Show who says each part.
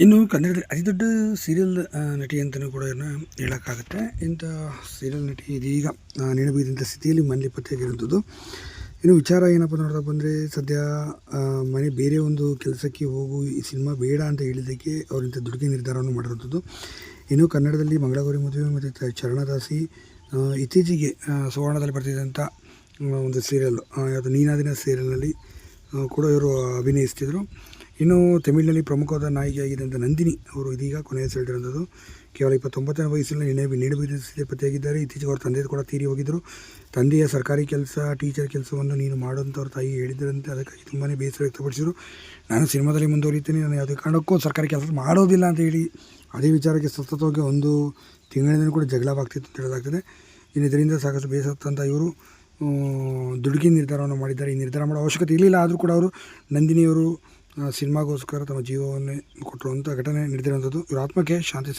Speaker 1: ಇನ್ನು ಕನ್ನಡದಲ್ಲಿ ಅತಿ ದೊಡ್ಡ ಸೀರಿಯಲ್ ನಟಿ ಅಂತಲೂ ಕೂಡ ಇವ್ರನ್ನ ಹೇಳೋಕ್ಕಾಗುತ್ತೆ. ಇಂಥ ಸೀರಿಯಲ್ ನಟಿ ಇದೀಗ ನೇಣುಬಿದ್ದಂಥ ಸ್ಥಿತಿಯಲ್ಲಿ ಮನೇಲಿ ಪತ್ತೆಯಾಗಿರುವಂಥದ್ದು. ಇನ್ನು ವಿಚಾರ ಏನಪ್ಪ ನೋಡ್ತಾ ಬಂದರೆ, ಸದ್ಯ ಮನೆ ಬೇರೆ ಒಂದು ಕೆಲಸಕ್ಕೆ ಹೋಗು, ಈ ಸಿನಿಮಾ ಬೇಡ ಅಂತ ಹೇಳಿದ್ದಕ್ಕೆ ಅವರಿಂಥ ದುಡುಕಿ ನಿರ್ಧಾರವನ್ನು ಮಾಡಿರುವಂಥದ್ದು. ಇನ್ನು ಕನ್ನಡದಲ್ಲಿ ಮಂಗಳಗೌರಿ ಮದುವೆ ಮತ್ತು ಚರಣದಾಸಿ ಇತ್ತೀಚೆಗೆ ಸುವರ್ಣದಲ್ಲಿ ಬರ್ತಿದ್ದಂಥ ಒಂದು ಸೀರಿಯಲ್ಲು, ಯಾವುದು ನೀನಾದಿನ ಸೀರಿಯಲ್ನಲ್ಲಿ ಕೂಡ ಇವರು ಅಭಿನಯಿಸ್ತಿದ್ರು. ಇನ್ನು ತಮಿಳಿನಲ್ಲಿ ಪ್ರಮುಖವಾದ ನಾಯಕಿಯಾಗಿದ್ದಂಥ ನಂದಿನಿ ಅವರು ಇದೀಗ ಕೊನೆಯುಸಿರೆಳೆದಿರುವಂಥದ್ದು. ಕೇವಲ 29ನೇ ವಯಸ್ಸಿನಲ್ಲಿ ನೇಣುಬಿದ್ದ ಸ್ಥಿತಿ ಪತ್ತೆಯಾಗಿದ್ದಾರೆ. ಇತ್ತೀಚೆಗೆ ಅವ್ರ ತಂದೆ ಕೂಡ ತೀರಿ ಹೋಗಿದ್ದರು. ತಂದೆಯ ಸರ್ಕಾರಿ ಕೆಲಸ, ಟೀಚರ್ ಕೆಲಸವನ್ನು ನೀನು ಮಾಡುವಂಥ ಅವ್ರ ತಾಯಿ ಹೇಳಿದ್ರಂತೆ. ಅದಕ್ಕಾಗಿ ತುಂಬಾ ಬೇಸರ ವ್ಯಕ್ತಪಡಿಸಿದರು. ನಾನು ಸಿನಿಮಾದಲ್ಲಿ ಮುಂದುವರಿತೀನಿ, ನಾನು ಯಾವುದೇ ಕಾರಣಕ್ಕೂ ಸರ್ಕಾರಿ ಕೆಲಸ ಮಾಡೋದಿಲ್ಲ ಅಂತ ಹೇಳಿ ಅದೇ ವಿಚಾರಕ್ಕೆ ಸತತವಾಗಿ ಒಂದು ತಿಂಗಳಿಂದ ಕೂಡ ಜಗಳವಾಗ್ತಿತ್ತು ಅಂತ ಹೇಳಲಾಗ್ತದೆ. ಇನ್ನು ಇದರಿಂದ ಸಾಕಷ್ಟು ಬೇಸತ್ತಂಥ ಇವರು ದುಡುಕಿ ನಿರ್ಧಾರವನ್ನು ಮಾಡಿದ್ದಾರೆ. ಈ ನಿರ್ಧಾರ ಮಾಡೋ ಅವಶ್ಯಕತೆ ಇರಲಿಲ್ಲ, ಆದರೂ ಕೂಡ ಅವರು ನಂದಿನಿಯವರು ಸಿನಿಮಾಗೋಸ್ಕರ ತಮ್ಮ ಜೀವವನ್ನೇ ಕೊಟ್ಟಿರುವಂಥ ಘಟನೆ ನಡೆದಿರುವಂಥದ್ದು. ಇವರ ಆತ್ಮಕ್ಕೆ ಶಾಂತಿ ಸಿಗಲಿ.